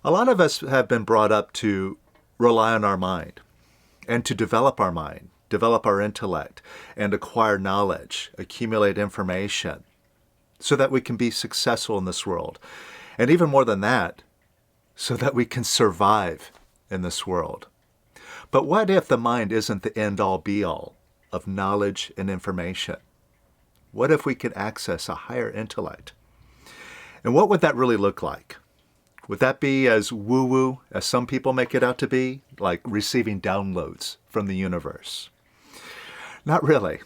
A lot of us have been brought up to rely on our mind and to develop our mind, develop our intellect, and acquire knowledge, accumulate information, so that we can be successful in this world. And even more than that, so that we can survive in this world. But what if the mind isn't the end-all be-all of knowledge and information? What if we could access a higher intellect? And what would that really look like? Would that be as woo-woo as some people make it out to be, like receiving downloads from the universe? Not really.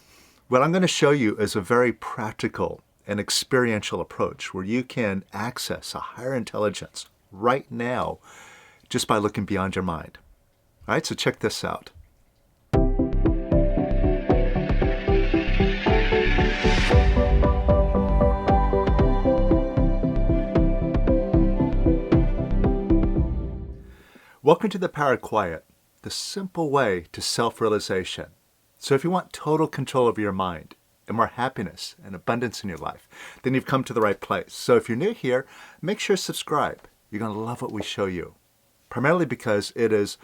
What I'm going to show you is a very practical and experiential approach where you can access a higher intelligence right now just by looking beyond your mind. All right, so check this out. Welcome to the Power of Quiet, the simple way to self-realization. So if you want total control of your mind and more happiness and abundance in your life, then you've come to the right place. So if you're new here, make sure to subscribe. You're going to love what we show you, primarily because it is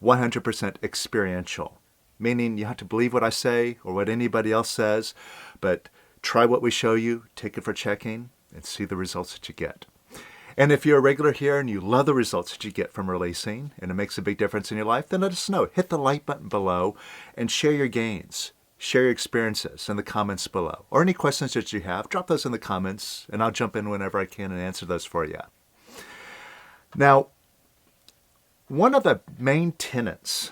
100% experiential, meaning you have to believe what I say or what anybody else says, but try what we show you, take it for checking, and see the results that you get. And if you're a regular here and you love the results that you get from releasing and it makes a big difference in your life, then let us know. Hit the like button below and share your gains. Share your experiences in the comments below. Or any questions that you have, drop those in the comments and I'll jump in whenever I can and answer those for you. Now, one of the main tenets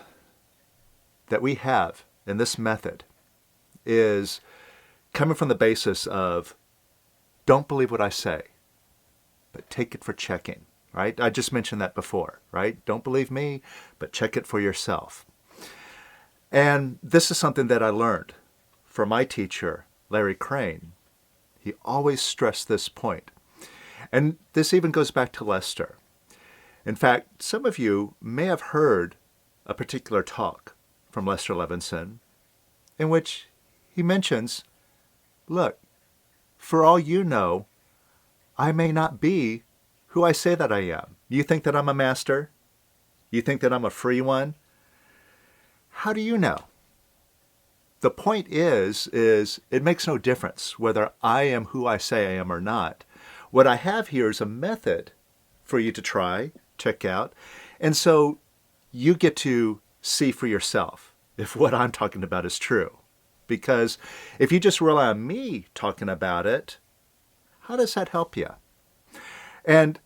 that we have in this method is coming from the basis of don't believe what I say, but take it for checking, right? I just mentioned that before, right? Don't believe me, but check it for yourself. And this is something that I learned from my teacher, Larry Crane. He always stressed this point. And this even goes back to Lester. In fact, some of you may have heard a particular talk from Lester Levinson in which he mentions, look, for all you know, I may not be who I say that I am. You think that I'm a master? You think that I'm a free one? How do you know? The point is it makes no difference whether I am who I say I am or not. What I have here is a method for you to try, check out, and so you get to see for yourself if what I'm talking about is true. Because if you just rely on me talking about it, how does that help you? And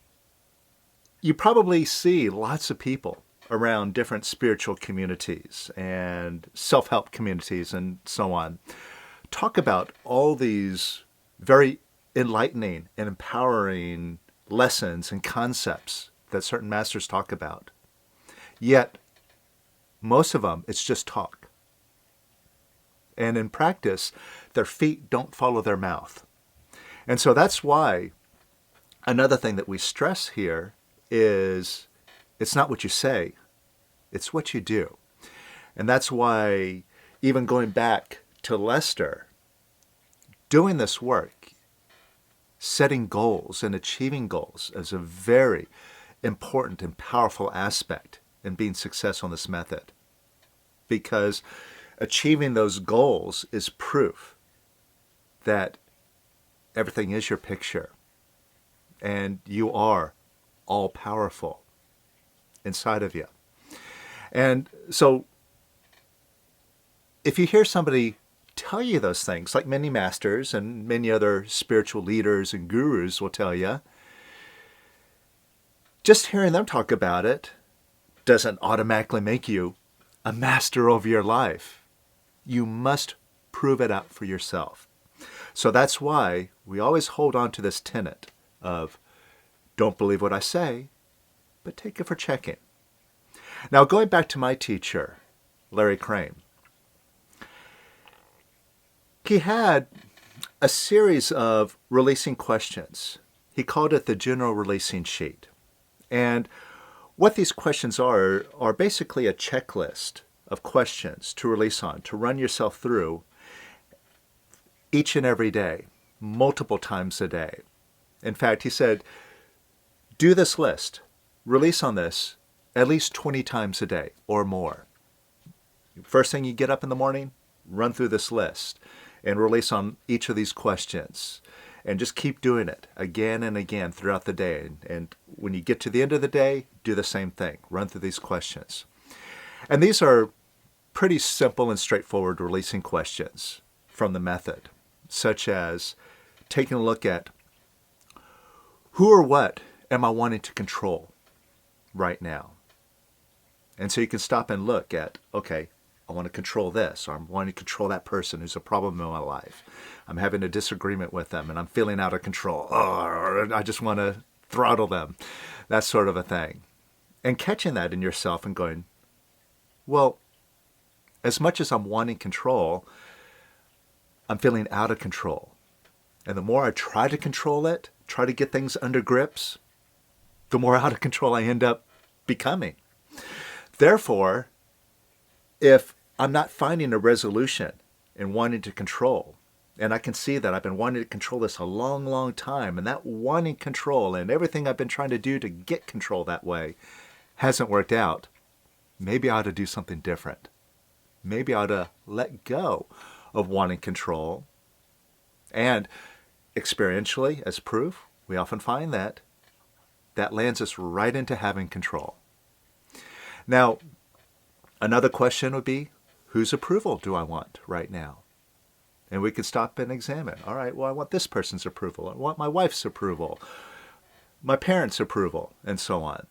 you probably see lots of people around different spiritual communities and self-help communities and so on talk about all these very enlightening and empowering lessons and concepts that certain masters talk about. Yet, most of them, it's just talk. And in practice, their feet don't follow their mouth. And so that's why another thing that we stress here is it's not what you say, it's what you do. And that's why even going back to Lester, doing this work, setting goals and achieving goals is a very important and powerful aspect in being successful in this method. Because achieving those goals is proof that everything is your picture and you are all powerful inside of you. And so if you hear somebody tell you those things, like many masters and many other spiritual leaders and gurus will tell you, just hearing them talk about it doesn't automatically make you a master over your life. You must prove it out for yourself. So that's why we always hold on to this tenet of don't believe what I say, but take it for checking. Now, going back to my teacher, Larry Crane, he had a series of releasing questions. He called it the general releasing sheet. And what these questions are basically a checklist of questions to release on, to run yourself through each and every day, multiple times a day. In fact, he said, do this list release on this at least 20 times a day or more. First thing you get up in the morning, run through this list and release on each of these questions. And just keep doing it again and again throughout the day. And when you get to the end of the day, do the same thing. Run through these questions. And these are pretty simple and straightforward releasing questions from the method, such as taking a look at who or what am I wanting to control right now? And so you can stop and look at, okay, I want to control this, or I'm wanting to control that person who's a problem in my life. I'm having a disagreement with them and I'm feeling out of control. Or I just want to throttle them. That sort of a thing. And catching that in yourself and going, well, as much as I'm wanting control, I'm feeling out of control. And the more I try to control it, try to get things under grips, the more out of control I end up becoming. Therefore, if I'm not finding a resolution in wanting to control, and I can see that I've been wanting to control this a long, long time, and that wanting control and everything I've been trying to do to get control that way hasn't worked out, maybe I ought to do something different. Maybe I ought to let go of wanting control. And experientially, as proof, we often find that lands us right into having control. Now, another question would be, whose approval do I want right now? And we could stop and examine. All right, well, I want this person's approval. I want my wife's approval, my parents' approval, and so on.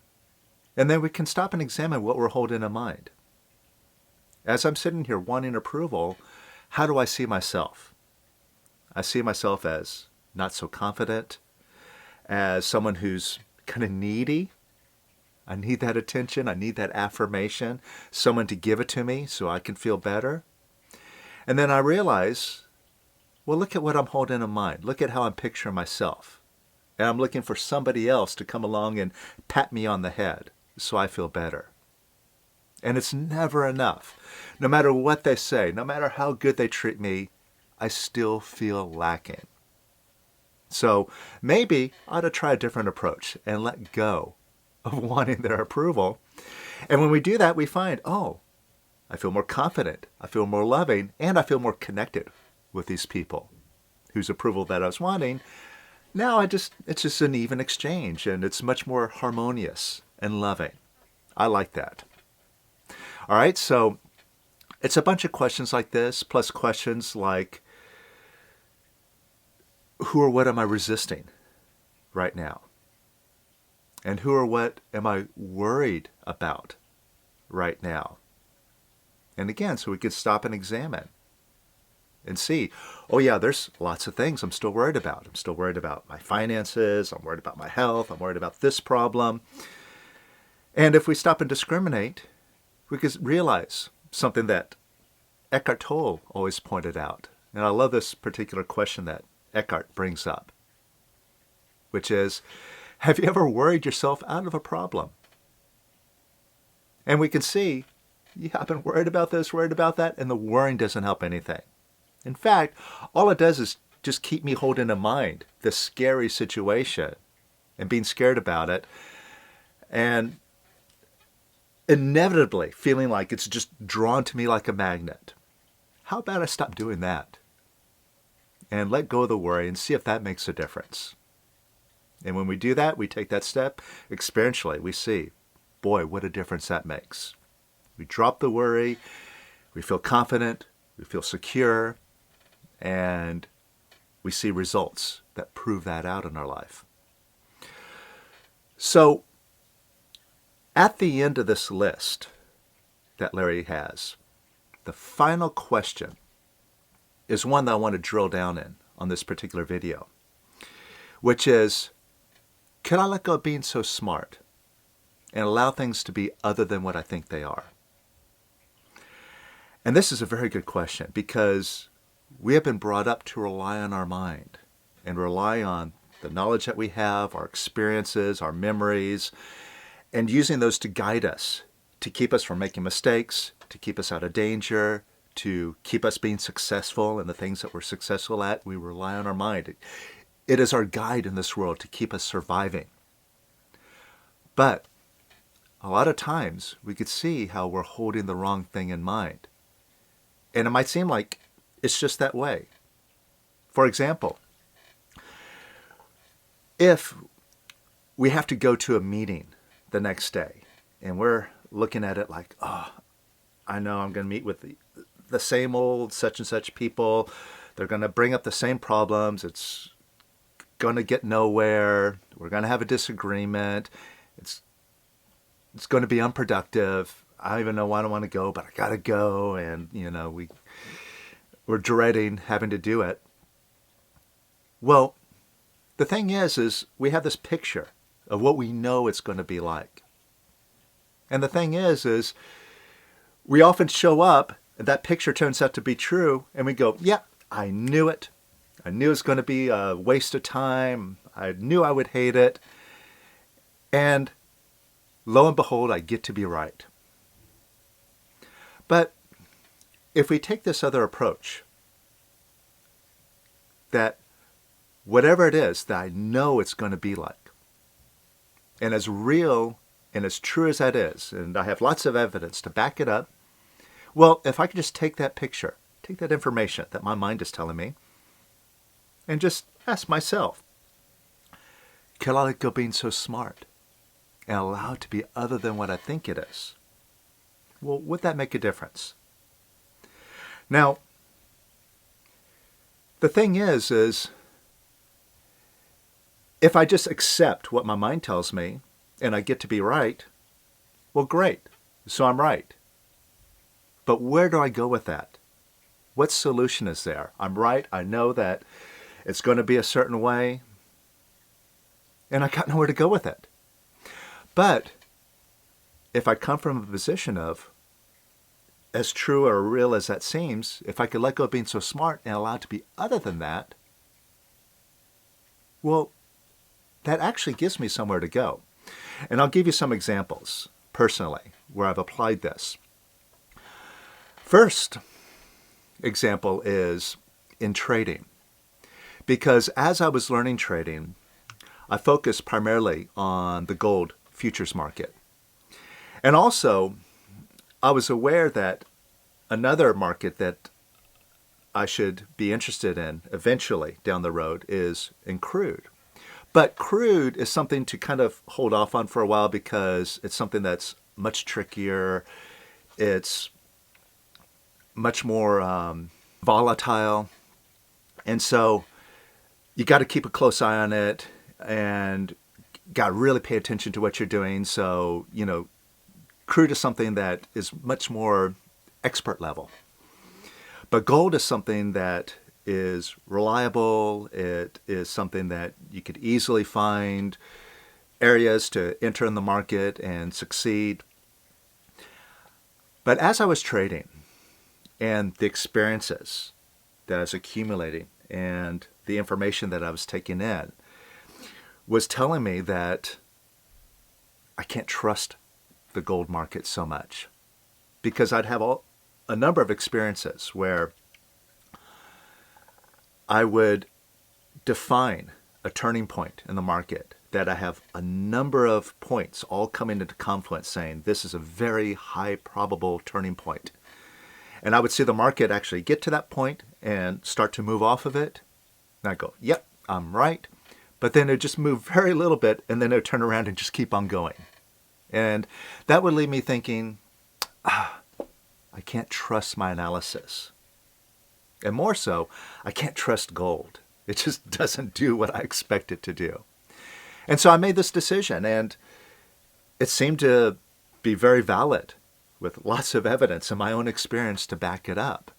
And then we can stop and examine what we're holding in mind. As I'm sitting here wanting approval, how do I see myself? I see myself as not so confident, as someone who's kind of needy. I need that attention. I need that affirmation, someone to give it to me so I can feel better. And then I realize, well, look at what I'm holding in mind. Look at how I'm picturing myself. And I'm looking for somebody else to come along and pat me on the head so I feel better. And it's never enough. No matter what they say, no matter how good they treat me, I still feel lacking. So maybe I ought to try a different approach and let go of wanting their approval. And when we do that, we find, oh, I feel more confident, I feel more loving, and I feel more connected with these people whose approval that I was wanting. Now it's just an even exchange, and it's much more harmonious and loving. I like that. All right, so it's a bunch of questions like this, plus questions like, who or what am I resisting right now? And who or what am I worried about right now? And again, so we could stop and examine and see, oh yeah, there's lots of things I'm still worried about. I'm still worried about my finances. I'm worried about my health. I'm worried about this problem. And if we stop and discriminate, we could realize something that Eckhart Tolle always pointed out. And I love this particular question that Eckhart brings up, which is, have you ever worried yourself out of a problem? And we can see, yeah, I've been worried about this, worried about that, and the worrying doesn't help anything. In fact, all it does is just keep me holding in mind this scary situation and being scared about it, and inevitably feeling like it's just drawn to me like a magnet. How about I stop doing that and let go of the worry and see if that makes a difference? And when we do that, we take that step, experientially, we see, boy, what a difference that makes. We drop the worry, we feel confident, we feel secure, and we see results that prove that out in our life. So, at the end of this list that Larry has, the final question is one that I want to drill down in on this particular video, which is, can I let go of being so smart and allow things to be other than what I think they are? And this is a very good question, because we have been brought up to rely on our mind and rely on the knowledge that we have, our experiences, our memories, and using those to guide us, to keep us from making mistakes, to keep us out of danger, to keep us being successful in the things that we're successful at. We rely on our mind. It is our guide in this world to keep us surviving. But a lot of times we could see how we're holding the wrong thing in mind. And it might seem like it's just that way. For example, if we have to go to a meeting the next day and we're looking at it like, oh, I know I'm going to meet with the same old such and such people. They're going to bring up the same problems. It's going to get nowhere. We're going to have a disagreement. It's going to be unproductive. I don't even know why I don't want to go, but I got to go. And, we're dreading having to do it. Well, the thing is we have this picture of what we know it's going to be like. And the thing is we often show up and that picture turns out to be true. And we go, yeah, I knew it. I knew it was going to be a waste of time. I knew I would hate it. And lo and behold, I get to be right. But if we take this other approach, that whatever it is that I know it's going to be like, and as real and as true as that is, and I have lots of evidence to back it up, well, if I could just take that picture, take that information that my mind is telling me, and just ask myself, can I let go being so smart and allow it to be other than what I think it is? Well, would that make a difference? Now, the thing is if I just accept what my mind tells me and I get to be right, well, great. So I'm right. But where do I go with that? What solution is there? I'm right. I know that it's going to be a certain way, and I got nowhere to go with it. But if I come from a position of, as true or real as that seems, if I could let go of being so smart and allow it to be other than that, well, that actually gives me somewhere to go. And I'll give you some examples personally where I've applied this. First example is in trading. Because as I was learning trading, I focused primarily on the gold futures market. And also, I was aware that another market that I should be interested in eventually down the road is in crude. But crude is something to kind of hold off on for a while because it's something that's much trickier. It's much more volatile. And so you got to keep a close eye on it and got to really pay attention to what you're doing. So, crude is something that is much more expert level. But gold is something that is reliable. It is something that you could easily find areas to enter in the market and succeed. But as I was trading and the experiences that I was accumulating and the information that I was taking in was telling me that I can't trust the gold market so much, because I'd have a number of experiences where I would define a turning point in the market, that I have a number of points all coming into confluence saying this is a very high probable turning point. And I would see the market actually get to that point and start to move off of it. And I go, yep, I'm right. But then it would just move very little bit, and then it would turn around and just keep on going. And that would leave me thinking, I can't trust my analysis. And more so, I can't trust gold. It just doesn't do what I expect it to do. And so I made this decision, and it seemed to be very valid with lots of evidence and my own experience to back it up.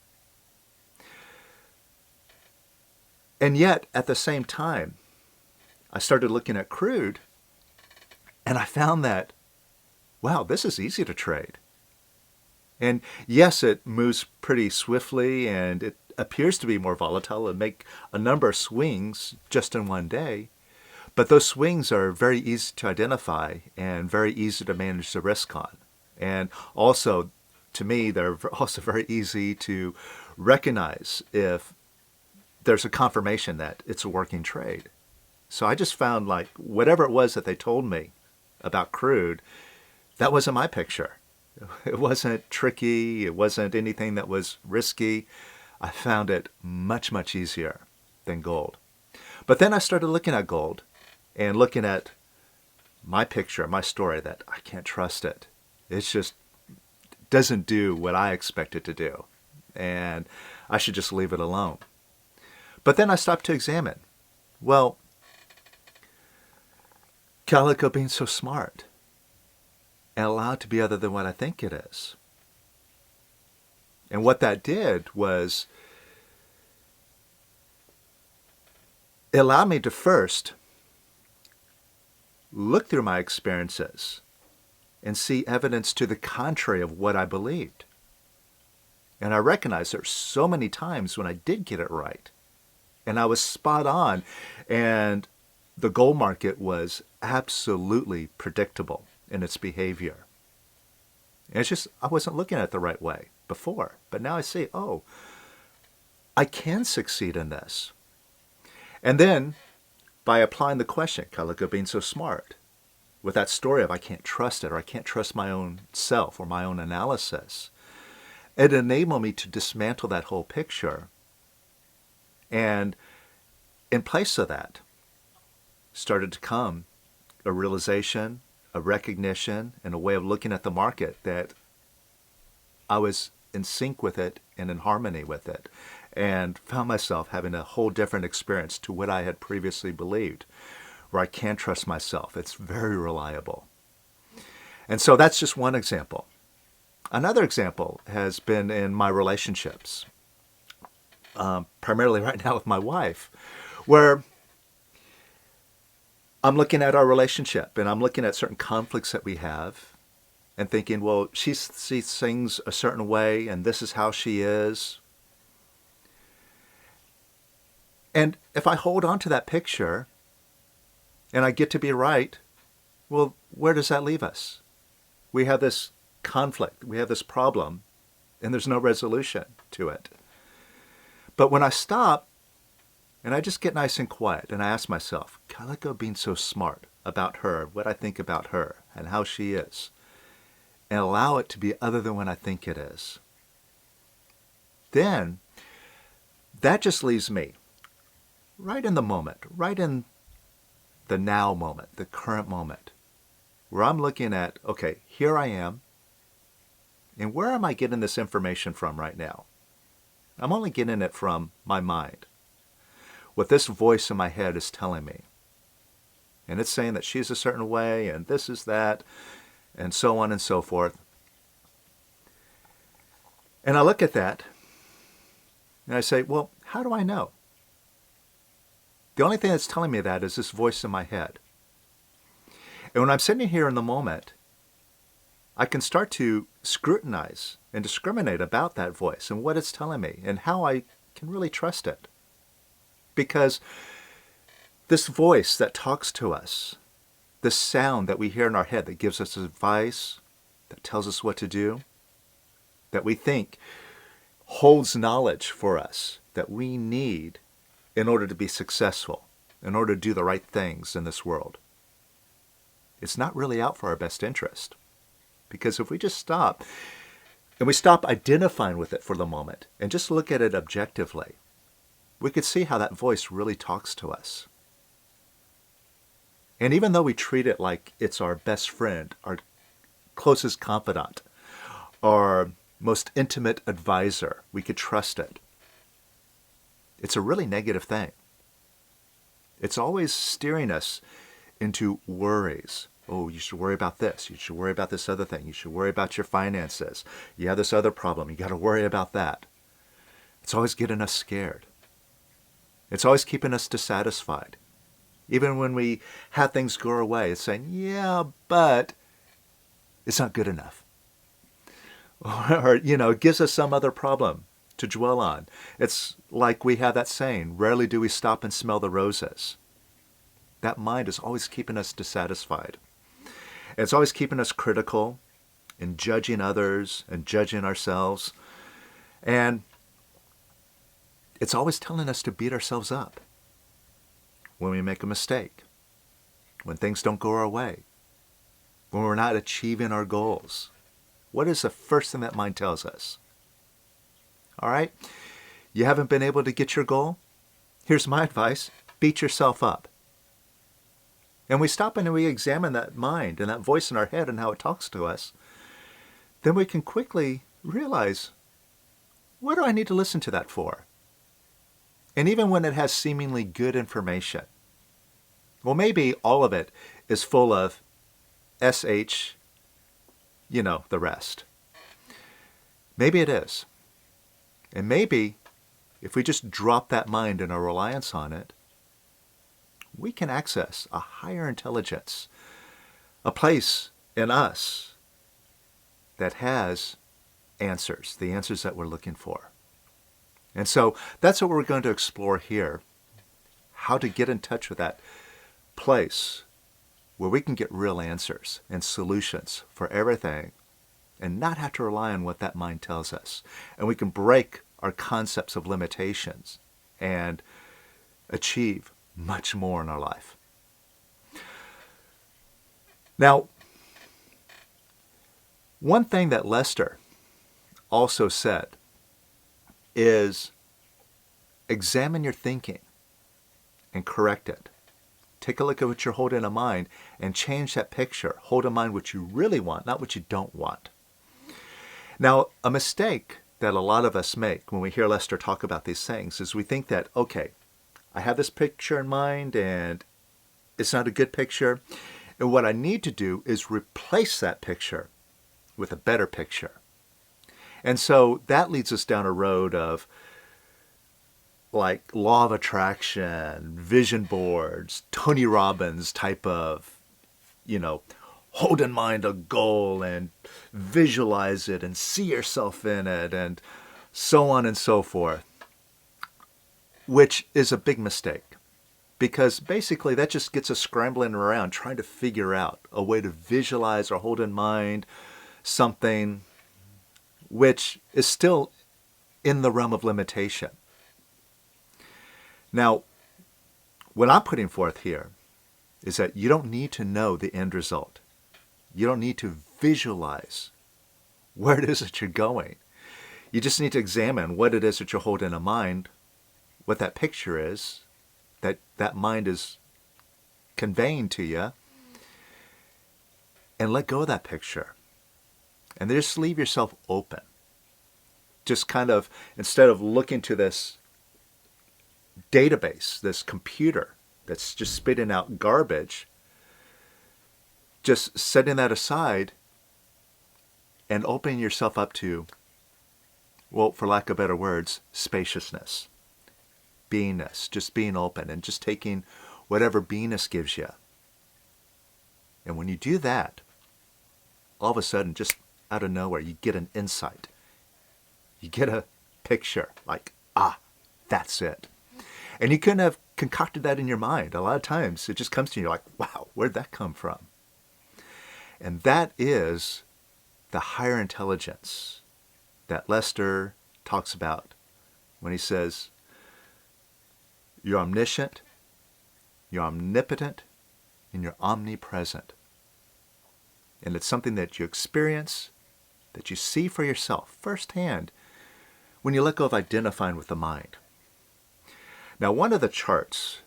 And yet, at the same time, I started looking at crude, and I found that, wow, this is easy to trade. And yes, it moves pretty swiftly, and it appears to be more volatile and make a number of swings just in one day. But those swings are very easy to identify and very easy to manage the risk on. And also, to me, they're also very easy to recognize if there's a confirmation that it's a working trade. So I just found like whatever it was that they told me about crude That wasn't my picture. It wasn't tricky. It wasn't anything that was risky. I found it much, much easier than gold. But then I started looking at gold and looking at my picture, my story, that I can't trust it. It just doesn't do what I expect it to do. And I should just leave it alone. But then I stopped to examine. Well, calico being so smart and allowed to be other than what I think it is. And what that did was it allowed me to first look through my experiences and see evidence to the contrary of what I believed. And I recognized there were so many times when I did get it right. And I was spot on. And the gold market was absolutely predictable in its behavior. And it's just, I wasn't looking at it the right way before. But now I see, oh, I can succeed in this. And then, by applying the question, calico being so smart, with that story of I can't trust it, or I can't trust my own self or my own analysis, it enabled me to dismantle that whole picture. And in place of that, started to come a realization, a recognition, and a way of looking at the market that I was in sync with it and in harmony with it, and found myself having a whole different experience to what I had previously believed, where I can trust myself. It's very reliable. And so that's just one example. Another example has been in my relationships, primarily right now with my wife, where I'm looking at our relationship and I'm looking at certain conflicts that we have and thinking, well, she sees things a certain way and this is how she is. And if I hold on to that picture and I get to be right, well, where does that leave us? We have this conflict, we have this problem, and there's no resolution to it. But when I stop and I just get nice and quiet and I ask myself, calico being so smart about her, what I think about her and how she is, and allow it to be other than what I think it is, then that just leaves me right in the moment, right in the now moment, the current moment, where I'm looking at, okay, here I am, and where am I getting this information from right now? I'm only getting it from my mind. What this voice in my head is telling me. And it's saying that she's a certain way, and this is that, and so on and so forth. And I look at that, and I say, well, how do I know? The only thing that's telling me that is this voice in my head. And when I'm sitting here in the moment, I can start to scrutinize and discriminate about that voice and what it's telling me and how I can really trust it. Because this voice that talks to us, this sound that we hear in our head that gives us advice, that tells us what to do, that we think holds knowledge for us that we need in order to be successful, in order to do the right things in this world. It's not really out for our best interest. Because if we just stop, and we stop identifying with it for the moment, and just look at it objectively, we could see how that voice really talks to us. And even though we treat it like it's our best friend, our closest confidant, our most intimate advisor, we could trust it. It's a really negative thing. It's always steering us into worries. Oh, you should worry about this. You should worry about this other thing. You should worry about your finances. You have this other problem. You got to worry about that. It's always getting us scared. It's always keeping us dissatisfied. Even when we have things go our way, it's saying, yeah, but it's not good enough. Or, it gives us some other problem to dwell on. It's like we have that saying, rarely do we stop and smell the roses. That mind is always keeping us dissatisfied. It's always keeping us critical and judging others and judging ourselves. And it's always telling us to beat ourselves up when we make a mistake, when things don't go our way, when we're not achieving our goals, what is the first thing that mind tells us? All right? You haven't been able to get your goal? Here's my advice. Beat yourself up. And we stop and we examine that mind and that voice in our head and how it talks to us. Then we can quickly realize, what do I need to listen to that for? And even when it has seemingly good information, well, maybe all of it is full of SH, the rest. Maybe it is. And maybe if we just drop that mind and our reliance on it, we can access a higher intelligence, a place in us that has answers, the answers that we're looking for. And so that's what we're going to explore here, how to get in touch with that place where we can get real answers and solutions for everything and not have to rely on what that mind tells us. And we can break our concepts of limitations and achieve much more in our life. Now, one thing that Lester also said is examine your thinking and correct it. Take a look at what you're holding in mind and change that picture. Hold in mind what you really want, not what you don't want. Now, a mistake that a lot of us make when we hear Lester talk about these things is we think that, okay, I have this picture in mind and it's not a good picture. And what I need to do is replace that picture with a better picture. And so that leads us down a road of like law of attraction, vision boards, Tony Robbins type of, hold in mind a goal and visualize it and see yourself in it and so on and so forth, which is a big mistake because basically that just gets us scrambling around trying to figure out a way to visualize or hold in mind something which is still in the realm of limitation. Now, what I'm putting forth here is that you don't need to know the end result. You don't need to visualize where it is that you're going. You just need to examine what it is that you're holding in mind, what that picture is, that mind is conveying to you, and let go of that picture. And then just leave yourself open. Just kind of, instead of looking to this database, this computer that's just spitting out garbage, just setting that aside and opening yourself up to, well, for lack of better words, spaciousness, beingness, just being open and just taking whatever beingness gives you. And when you do that, all of a sudden, just out of nowhere, you get an insight. You get a picture like, that's it. And you couldn't have concocted that in your mind. A lot of times it just comes to you like, wow, where'd that come from? And that is the higher intelligence that Lester talks about when he says, you're omniscient, you're omnipotent, and you're omnipresent. And it's something that you experience, that you see for yourself firsthand when you let go of identifying with the mind. Now, one of the charts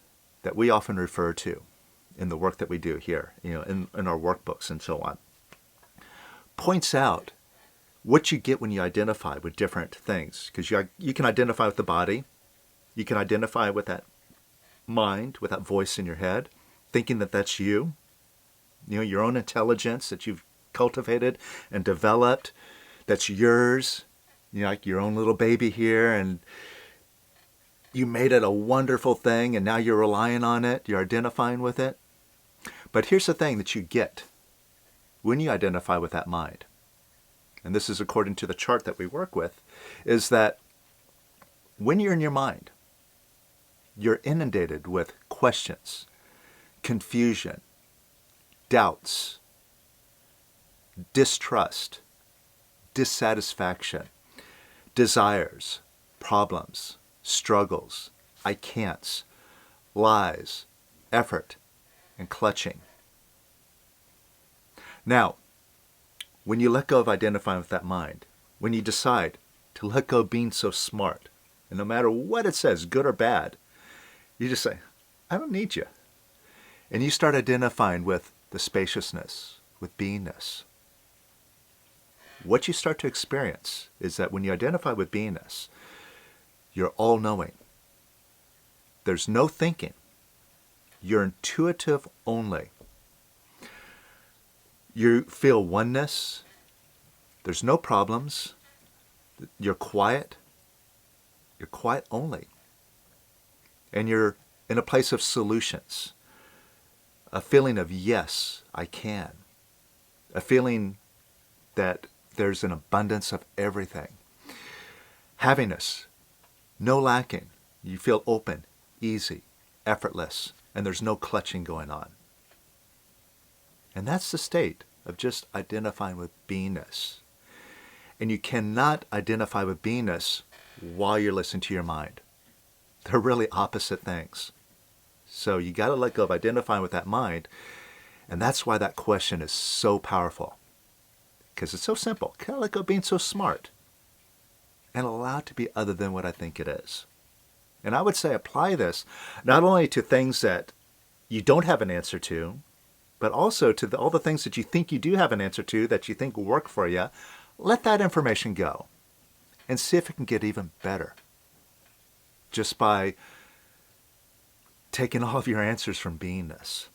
that we often refer to in the work that we do here, in our workbooks and so on, points out what you get when you identify with different things. Because you can identify with the body, you can identify with that mind, with that voice in your head, thinking that that's you, your own intelligence that you've cultivated and developed, that's yours, like your own little baby here, and you made it a wonderful thing, and now you're relying on it, you're identifying with it. But here's the thing that you get when you identify with that mind, and this is according to the chart that we work with, is that when you're in your mind, you're inundated with questions, confusion, doubts, distrust, dissatisfaction, desires, problems, struggles, I can'ts, lies, effort, and clutching. Now, when you let go of identifying with that mind, when you decide to let go of being so smart, and no matter what it says, good or bad, you just say, I don't need you. And you start identifying with the spaciousness, with beingness. What you start to experience is that when you identify with beingness, you're all-knowing. There's no thinking. You're intuitive only. You feel oneness. There's no problems. You're quiet. You're quiet only. And you're in a place of solutions. A feeling of, yes, I can. A feeling that there's an abundance of everything. Happiness, no lacking. You feel open, easy, effortless, and there's no clutching going on. And that's the state of just identifying with beingness. And you cannot identify with beingness while you're listening to your mind. They're really opposite things. So you got to let go of identifying with that mind. And that's why that question is so powerful. Because it's so simple. Can I let go of being so smart? And allow it to be other than what I think it is. And I would say apply this not only to things that you don't have an answer to, but also to all the things that you think you do have an answer to, that you think will work for you. Let that information go and see if it can get even better. Just by taking all of your answers from beingness.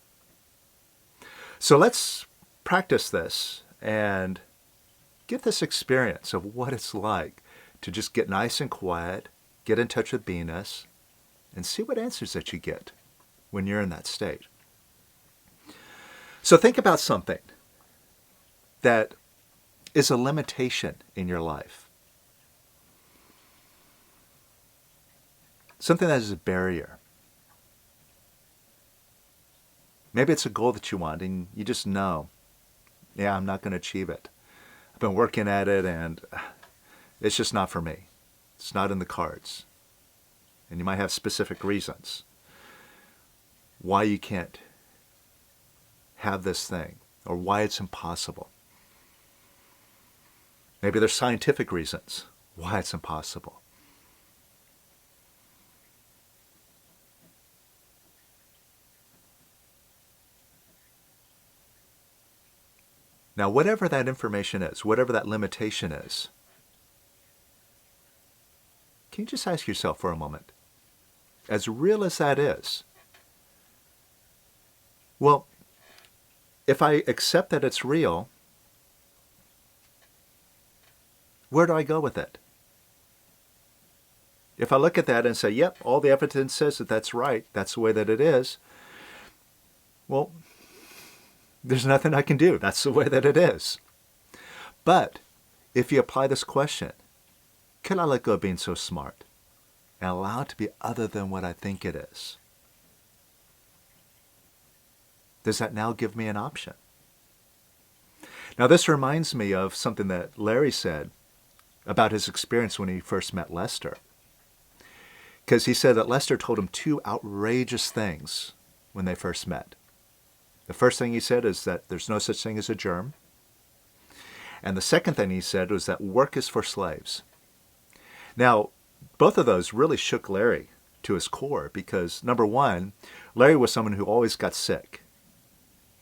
So let's practice this and get this experience of what it's like to just get nice and quiet, get in touch with beingness, and see what answers that you get when you're in that state. So think about something that is a limitation in your life. Something that is a barrier. Maybe it's a goal that you want and you just know, yeah, I'm not going to achieve it. I've been working at it and it's just not for me. It's not in the cards. And you might have specific reasons why you can't have this thing or why it's impossible. Maybe there's scientific reasons why it's impossible. Now, whatever that information is, whatever that limitation is, can you just ask yourself for a moment, as real as that is, well, if I accept that it's real, where do I go with it? If I look at that and say, yep, all the evidence says that that's right, that's the way that it is, well, there's nothing I can do. That's the way that it is. But if you apply this question, can I let go of being so smart and allow it to be other than what I think it is? Does that now give me an option? Now this reminds me of something that Larry said about his experience when he first met Lester. Because he said that Lester told him two outrageous things when they first met. The first thing he said is that there's no such thing as a germ. And the second thing he said was that work is for slaves. Now, both of those really shook Larry to his core because, number one, Larry was someone who always got sick.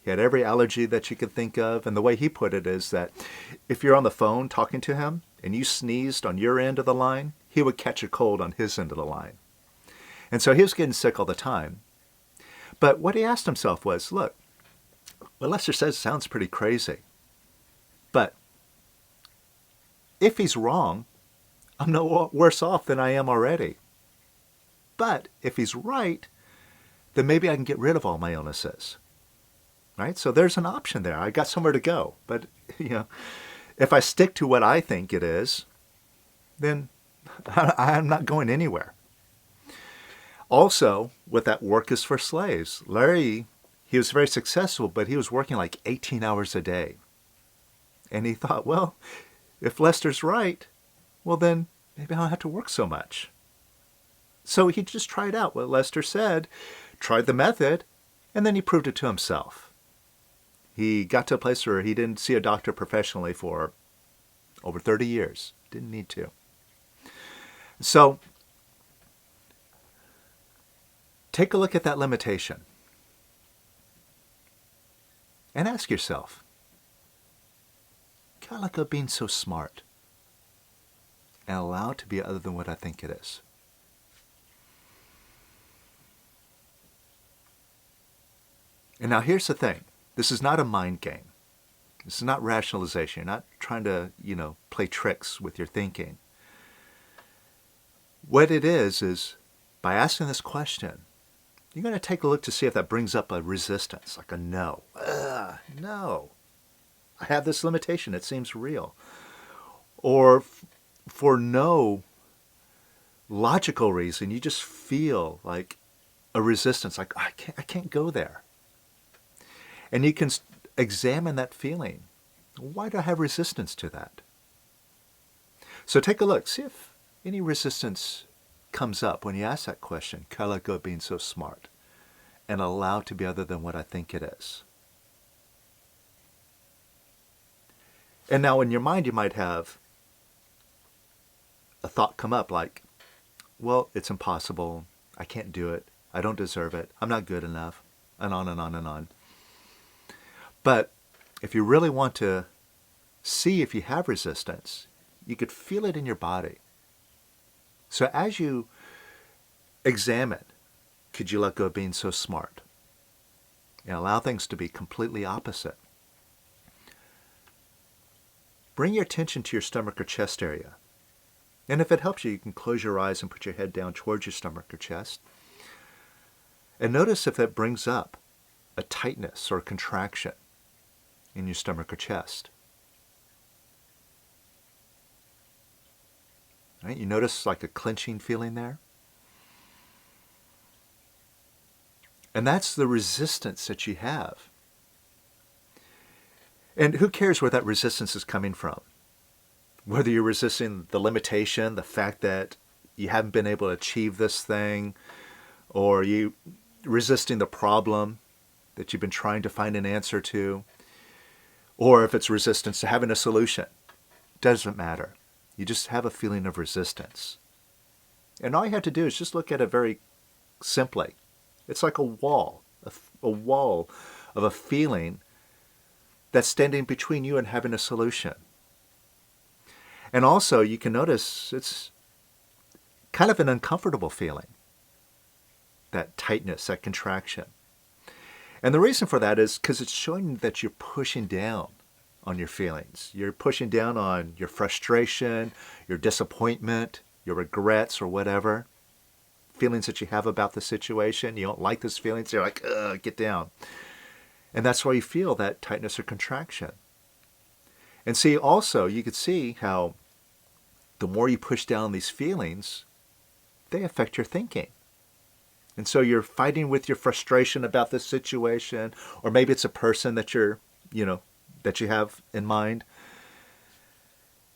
He had every allergy that you could think of. And the way he put it is that if you're on the phone talking to him and you sneezed on your end of the line, he would catch a cold on his end of the line. And so he was getting sick all the time. But what he asked himself was, look, what Lester says sounds pretty crazy. But if he's wrong, I'm no worse off than I am already. But if he's right, then maybe I can get rid of all my illnesses. Right? So there's an option there. I got somewhere to go. But, if I stick to what I think it is, then I'm not going anywhere. Also, with that work is for slaves, Larry, he was very successful, but he was working like 18 hours a day. And he thought, well, if Lester's right, well then maybe I don't have to work so much. So he just tried out what Lester said, tried the method, and then he proved it to himself. He got to a place where he didn't see a doctor professionally for over 30 years. Didn't need to. So, take a look at that limitation. And ask yourself, can I let go of being so smart and allow it to be other than what I think it is? And now here's the thing. This is not a mind game. This is not rationalization. You're not trying to, play tricks with your thinking. What it is by asking this question, you're going to take a look to see if that brings up a resistance, like a no. No. I have this limitation. It seems real. Or for no logical reason, you just feel like a resistance, like I can't go there. And you can examine that feeling. Why do I have resistance to that? So take a look. See if any resistance comes up when you ask that question, can I let go of being so smart and allow it to be other than what I think it is? And now in your mind you might have a thought come up like, well, it's impossible. I can't do it. I don't deserve it. I'm not good enough. And on and on and on. But if you really want to see if you have resistance, you could feel it in your body. So as you examine, could you let go of being so smart and allow things to be completely opposite? Bring your attention to your stomach or chest area. And if it helps you, you can close your eyes and put your head down towards your stomach or chest. And notice if that brings up a tightness or a contraction in your stomach or chest. Right? You notice like a clenching feeling there? And that's the resistance that you have. And who cares where that resistance is coming from? Whether you're resisting the limitation, the fact that you haven't been able to achieve this thing, or you resisting the problem that you've been trying to find an answer to, or if it's resistance to having a solution. Doesn't matter. You just have a feeling of resistance. And all you have to do is just look at it very simply. It's like a wall of a feeling that's standing between you and having a solution. And also, you can notice it's kind of an uncomfortable feeling, that tightness, that contraction. And the reason for that is because it's showing that you're pushing down on your feelings. You're pushing down on your frustration, your disappointment, your regrets, or whatever. Feelings that you have about the situation. You don't like those feelings. You're like, ugh, get down. And that's why you feel that tightness or contraction. And see, also, you could see how the more you push down these feelings, they affect your thinking. And so you're fighting with your frustration about this situation, or maybe it's a person that that you have in mind.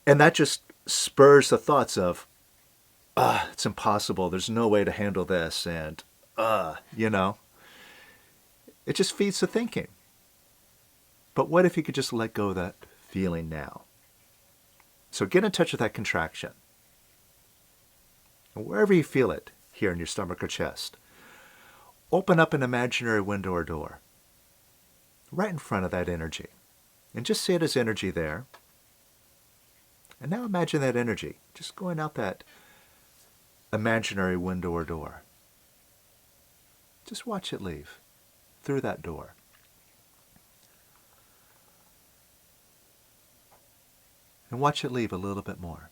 And that just spurs the thoughts of, it's impossible. There's no way to handle this. And, it just feeds the thinking. But what if you could just let go of that feeling now? So get in touch with that contraction. And wherever you feel it, here in your stomach or chest, open up an imaginary window or door right in front of that energy. And just see it as energy there. And now imagine that energy just going out that imaginary window or door. Just watch it leave through that door. And watch it leave a little bit more.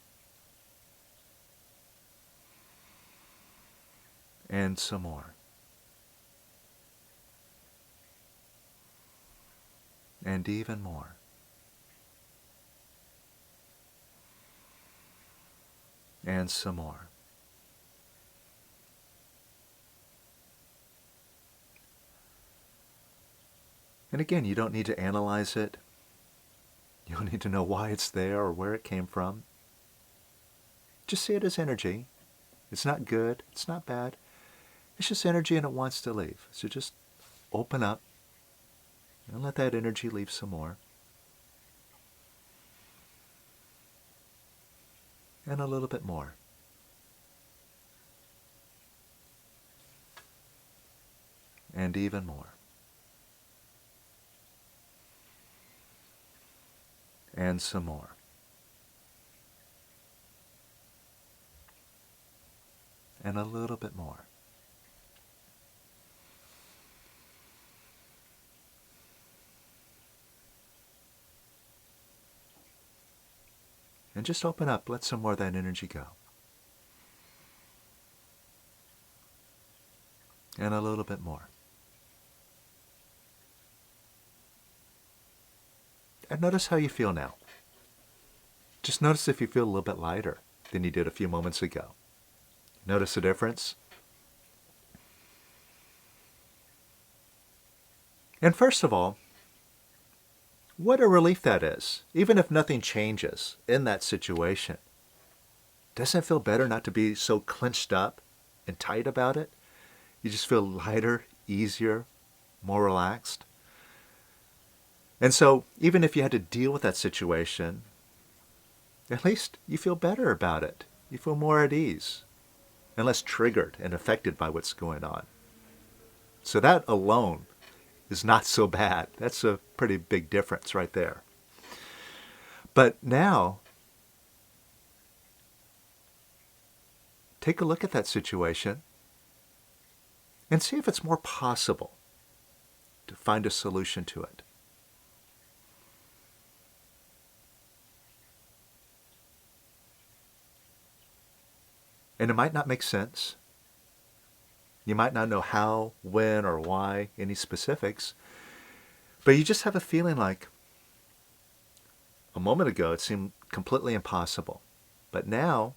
And some more. And even more. And some more. And again, you don't need to analyze it. You don't need to know why it's there or where it came from. Just see it as energy. It's not good. It's not bad. It's just energy and it wants to leave. So just open up And let that energy leave some more. And a little bit more. And even more. And some more. And a little bit more. And just open up, let some more of that energy go. And a little bit more. And notice how you feel now. Just notice if you feel a little bit lighter than you did a few moments ago. Notice the difference? And first of all, what a relief that is, even if nothing changes in that situation. Doesn't it feel better not to be so clenched up and tight about it? You just feel lighter, easier, more relaxed. And so, even if you had to deal with that situation, at least you feel better about it. You feel more at ease and less triggered and affected by what's going on. So that alone is not so bad. That's a pretty big difference right there. But now, take a look at that situation and see if it's more possible to find a solution to it. And it might not make sense. You might not know how, when, or why, any specifics, but you just have a feeling like a moment ago it seemed completely impossible. But now,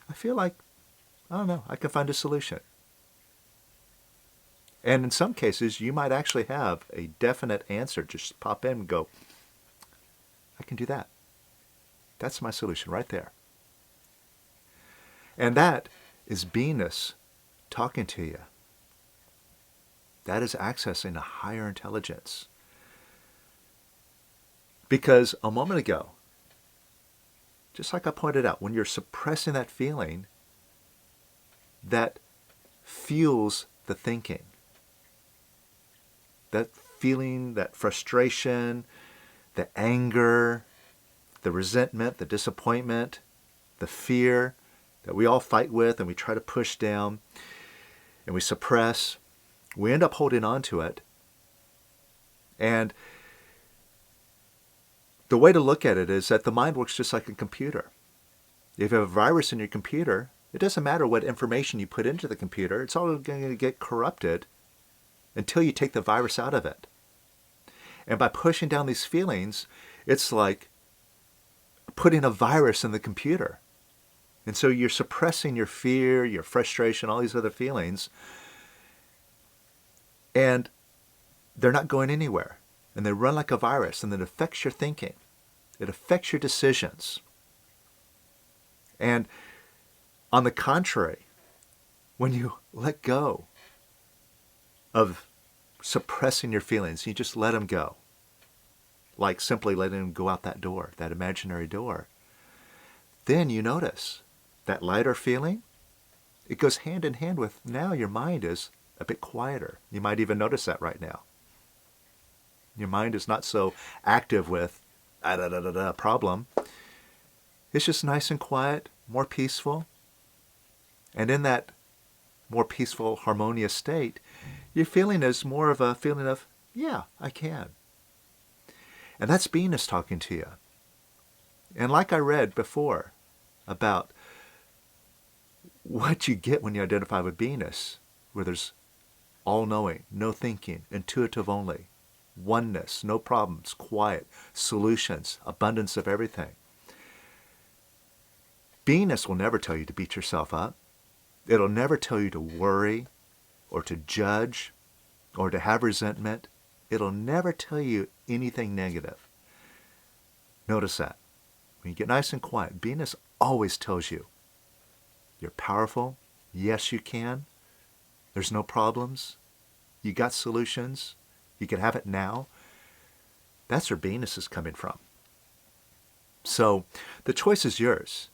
I feel like, I don't know, I can find a solution. And in some cases, you might actually have a definite answer. Just pop in and go, I can do that. That's my solution right there. And that is beingness talking to you. That is accessing a higher intelligence. Because a moment ago, just like I pointed out, when you're suppressing that feeling, that fuels the thinking. That feeling, that frustration, the anger, the resentment, the disappointment, the fear that we all fight with and we try to push down and we suppress, we end up holding on to it. And the way to look at it is that the mind works just like a computer. If you have a virus in your computer, it doesn't matter what information you put into the computer, it's all going to get corrupted until you take the virus out of it. And by pushing down these feelings, it's like putting a virus in the computer. And so you're suppressing your fear, your frustration, all these other feelings, and they're not going anywhere. And they run like a virus, and it affects your thinking. It affects your decisions. And on the contrary, when you let go of suppressing your feelings, you just let them go. Like simply letting them go out that door, that imaginary door. Then you notice that lighter feeling, it goes hand in hand with now your mind is a bit quieter. You might even notice that right now. Your mind is not so active with problem. It's just nice and quiet, more peaceful. And in that more peaceful, harmonious state, your feeling is more of a feeling of, yeah, I can. And that's beingness talking to you. And like I read before about what you get when you identify with beingness, where there's all-knowing, no thinking, intuitive only, oneness, no problems, quiet, solutions, abundance of everything. Beingness will never tell you to beat yourself up. It'll never tell you to worry or to judge or to have resentment. It'll never tell you anything negative. Notice that. When you get nice and quiet, beingness always tells you you're powerful. Yes, you can. There's no problems. You got solutions. You can have it now. That's where beingness is coming from. So the choice is yours.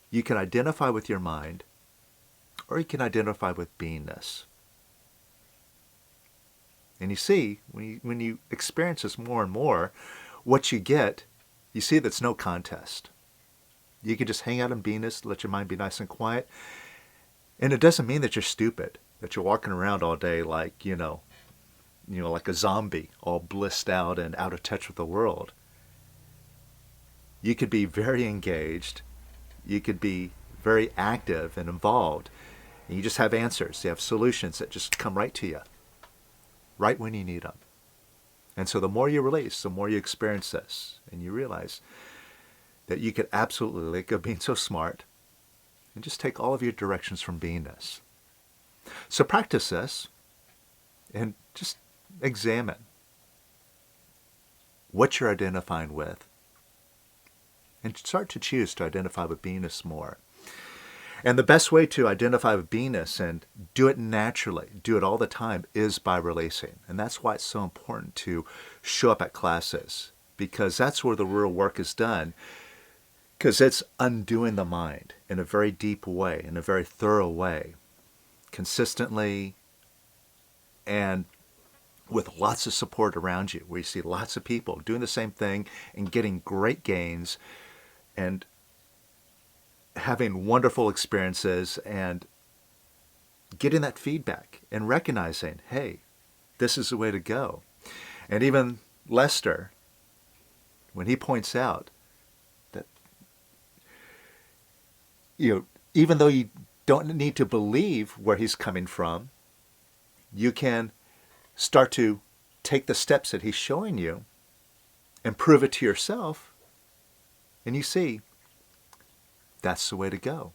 You can identify with your mind, or you can identify with beingness. And you see, when you experience this more and more, what you get, you see that's no contest. You can just hang out in beingness, let your mind be nice and quiet. And it doesn't mean that you're stupid, that you're walking around all day like, like a zombie, all blissed out and out of touch with the world. You could be very engaged. You could be very active and involved. And you just have answers. You have solutions that just come right to you, right when you need them. And so the more you release, the more you experience this. And you realize that you could absolutely let go of being so smart and just take all of your directions from beingness. So practice this and just examine what you're identifying with and start to choose to identify with beingness more. And the best way to identify with beingness and do it naturally, do it all the time, is by releasing. And that's why it's so important to show up at classes, because that's where the real work is done, because it's undoing the mind in a very deep way, in a very thorough way, consistently, and with lots of support around you, where you see lots of people doing the same thing and getting great gains and having wonderful experiences and getting that feedback and recognizing, hey, this is the way to go. And even Lester, when he points out that, even though you don't need to believe where he's coming from, you can start to take the steps that he's showing you and prove it to yourself. And you see, that's the way to go.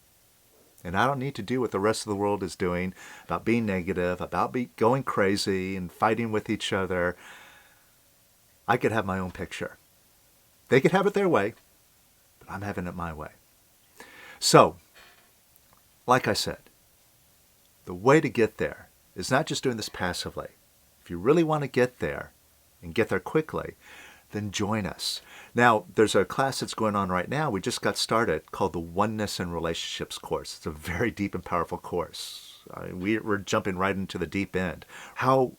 And I don't need to do what the rest of the world is doing about being negative, about going crazy and fighting with each other. I could have my own picture. They could have it their way, but I'm having it my way. So, like I said, the way to get there is not just doing this passively. If you really want to get there and get there quickly, then join us. Now, there's a class that's going on right now. We just got started called the Oneness in Relationships course. It's a very deep and powerful course. We're jumping right into the deep end. How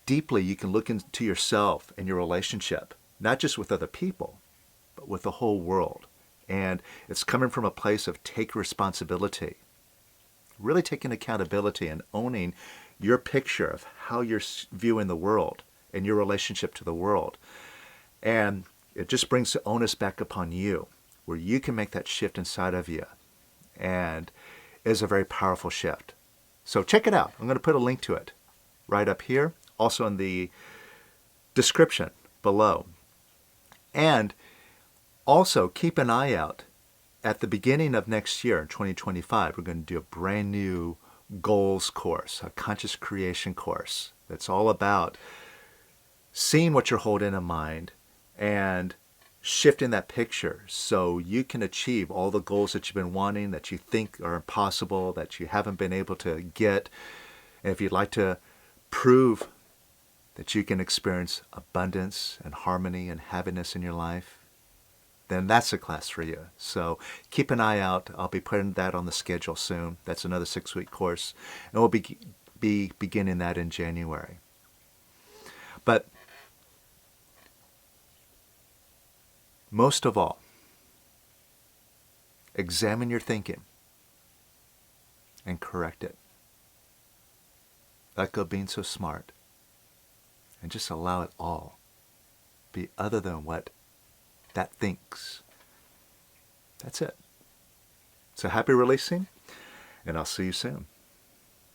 deeply you can look into yourself and your relationship, not just with other people, but with the whole world. And it's coming from a place of take responsibility, really taking accountability and owning your picture of how you're viewing the world and your relationship to the world. And it just brings the onus back upon you, where you can make that shift inside of you. And it is a very powerful shift. So check it out. I'm going to put a link to it right up here, also in the description below. And also keep an eye out. At the beginning of next year, in 2025, we're going to do a brand new goals course, a conscious creation course that's all about seeing what you're holding in mind and shifting that picture so you can achieve all the goals that you've been wanting, that you think are impossible, that you haven't been able to get. And if you'd like to prove that you can experience abundance and harmony and happiness in your life, then that's a class for you. So keep an eye out. I'll be putting that on the schedule soon. That's another 6-week course. And we'll be beginning that in January. But most of all, examine your thinking and correct it. Let go of being so smart and just allow it all be other than what that thinks. That's it. So happy releasing, and I'll see you soon.